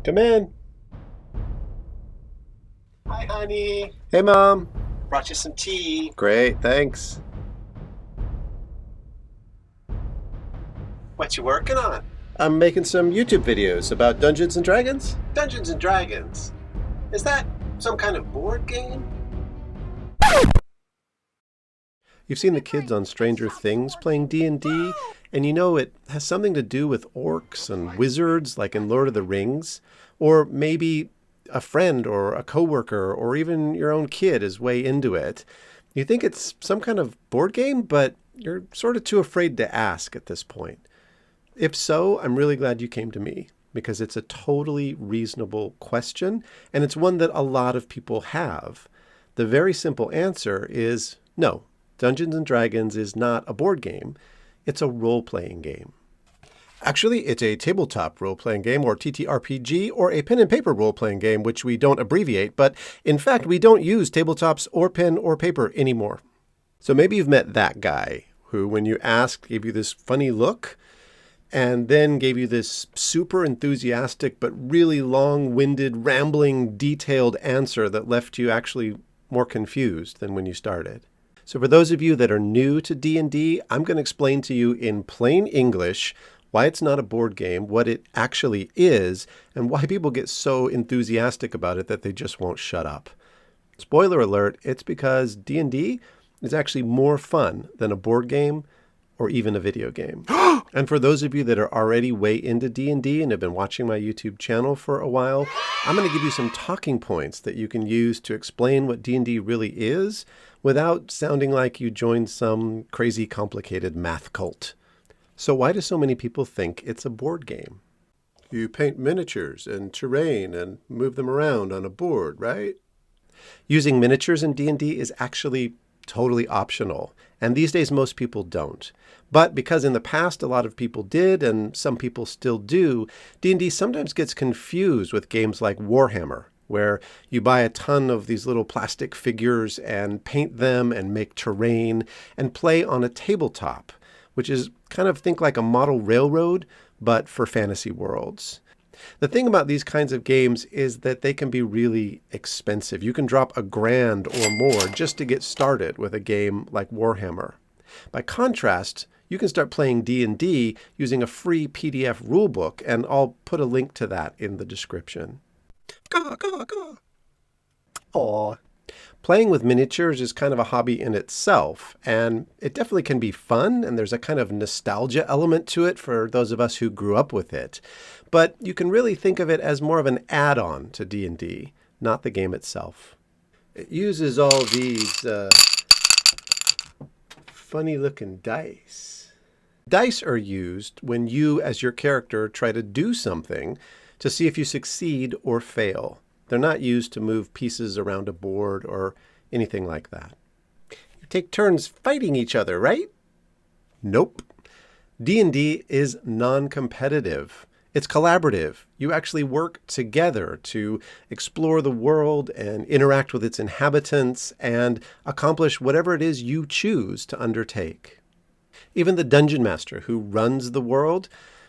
Come in. Hi, honey. Hey, Mom. Brought you some tea. Great, thanks. What you working on? I'm making some YouTube videos about Dungeons and Dragons. Dungeons and Dragons. Is that some kind of board game? You've seen the kids on Stranger Things playing D&D, and you know it has something to do with orcs and wizards like in Lord of the Rings, or maybe a friend or a coworker or even your own kid is way into it. You think it's some kind of board game, but you're sort of too afraid to ask at this point. If so, I'm really glad you came to me because it's a totally reasonable question and it's one that a lot of people have. The very simple answer is no. Dungeons and Dragons is not a board game. It's a role-playing game. Actually, it's a tabletop role-playing game, or TTRPG, or a pen and paper role-playing game, which we don't abbreviate, but in fact, we don't use tabletops or pen or paper anymore. So maybe you've met that guy who, when you asked, gave you this funny look, and then gave you this super enthusiastic but really long-winded, rambling, detailed answer that left you actually more confused than when you started. So for those of you that are new to D&D, I'm going to explain to you in plain English why it's not a board game, what it actually is, and why people get so enthusiastic about it that they just won't shut up. Spoiler alert, it's because D&D is actually more fun than a board game or even a video game. And for those of you that are already way into D&D and have been watching my YouTube channel for a while, I'm going to give you some talking points that you can use to explain what D&D really is without sounding like you joined some crazy complicated math cult. So why do so many people think it's a board game? You paint miniatures and terrain and move them around on a board, right? Using miniatures in D&D is actually totally optional, and these days most people don't. But because in the past a lot of people did, and some people still do, D&D sometimes gets confused with games like Warhammer, where you buy a ton of these little plastic figures and paint them and make terrain and play on a tabletop, which is kind of think like a model railroad, but for fantasy worlds. The thing about these kinds of games is that they can be really expensive. You can drop $1,000 or more just to get started with a game like Warhammer. By contrast, you can start playing D&D using a free PDF rulebook, and I'll put a link to that in the description. Caw, caw, caw. Aw. Playing with miniatures is kind of a hobby in itself, and it definitely can be fun, and there's a kind of nostalgia element to it for those of us who grew up with it. But you can really think of it as more of an add-on to D&D, not the game itself. It uses all these funny-looking dice. Dice are used when you, as your character, try to do something to see if you succeed or fail. They're not used to move pieces around a board or anything like that. You take turns fighting each other, right? Nope. D&D is non-competitive. It's collaborative. You actually work together to explore the world and interact with its inhabitants and accomplish whatever it is you choose to undertake. Even the dungeon master who runs the world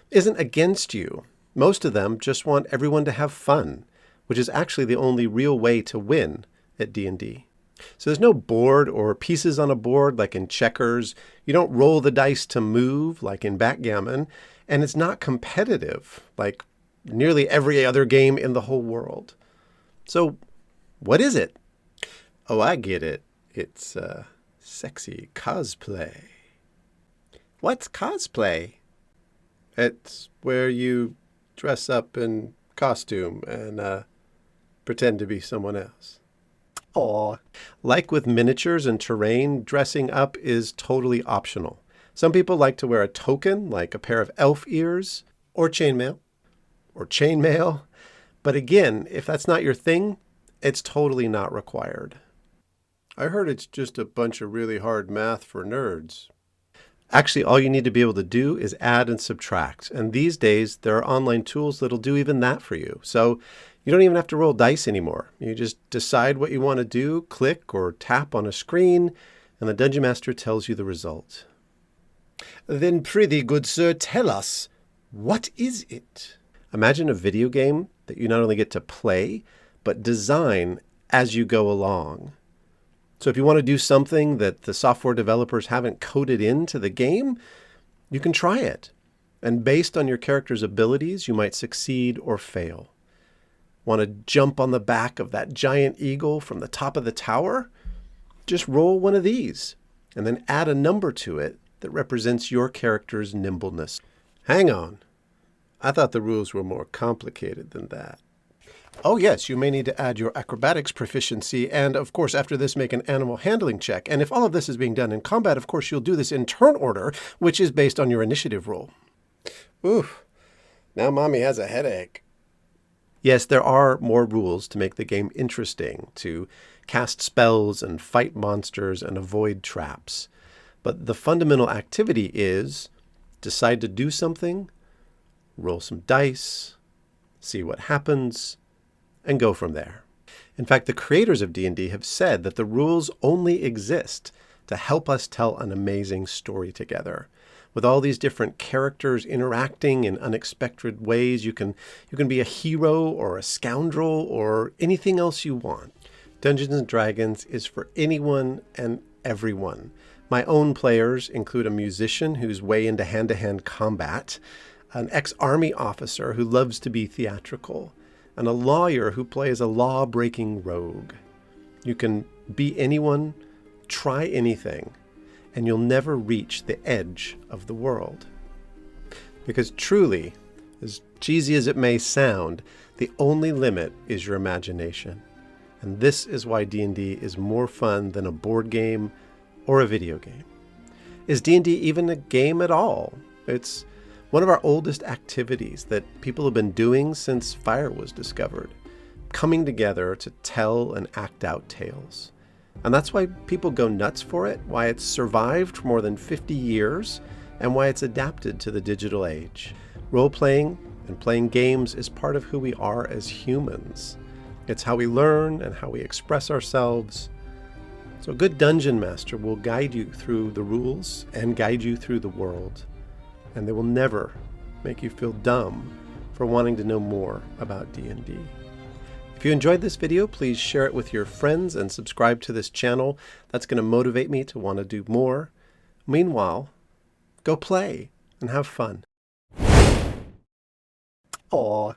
isn't against you. Most of them just want everyone to have fun, which is actually the only real way to win at D&D. So there's no board or pieces on a board like in checkers. You don't roll the dice to move like in backgammon. And it's not competitive like nearly every other game in the whole world. So what is it? Oh, I get it. It's sexy cosplay. What's cosplay? It's where you dress up in costume and pretend to be someone else. Aw. Like with miniatures and terrain, dressing up is totally optional. Some people like to wear a token, like a pair of elf ears, or chainmail. But again, if that's not your thing, it's totally not required. I heard it's just a bunch of really hard math for nerds. Actually, all you need to be able to do is add and subtract. And these days, there are online tools that'll do even that for you. So you don't even have to roll dice anymore. You just decide what you want to do, click or tap on a screen, and the Dungeon Master tells you the result. Then prithee, good sir, tell us, what is it? Imagine a video game that you not only get to play, but design as you go along. So if you want to do something that the software developers haven't coded into the game, you can try it. And based on your character's abilities, you might succeed or fail. Want to jump on the back of that giant eagle from the top of the tower? Just roll one of these and then add a number to it that represents your character's nimbleness. Hang on. I thought the rules were more complicated than that. Oh yes, you may need to add your acrobatics proficiency, and of course after this make an animal handling check. And if all of this is being done in combat, of course you'll do this in turn order, which is based on your initiative roll. Oof, now Mommy has a headache. Yes, there are more rules to make the game interesting, to cast spells and fight monsters and avoid traps. But the fundamental activity is decide to do something, roll some dice, see what happens, and go from there. In fact, the creators of D&D have said that the rules only exist to help us tell an amazing story together. With all these different characters interacting in unexpected ways, you can be a hero or a scoundrel or anything else you want. Dungeons & Dragons is for anyone and everyone. My own players include a musician who's way into hand-to-hand combat, an ex-army officer who loves to be theatrical, and a lawyer who plays a law-breaking rogue. You can be anyone, try anything, and you'll never reach the edge of the world. Because truly, as cheesy as it may sound, the only limit is your imagination. And this is why D&D is more fun than a board game or a video game. Is D&D even a game at all? It's one of our oldest activities that people have been doing since fire was discovered, coming together to tell and act out tales. And that's why people go nuts for it, why it's survived for more than 50 years, and why it's adapted to the digital age. Role-playing and playing games is part of who we are as humans. It's how we learn and how we express ourselves. So a good dungeon master will guide you through the rules and guide you through the world. And they will never make you feel dumb for wanting to know more about D&D. If you enjoyed this video, please share it with your friends and subscribe to this channel. That's going to motivate me to want to do more. Meanwhile, go play and have fun. Aww.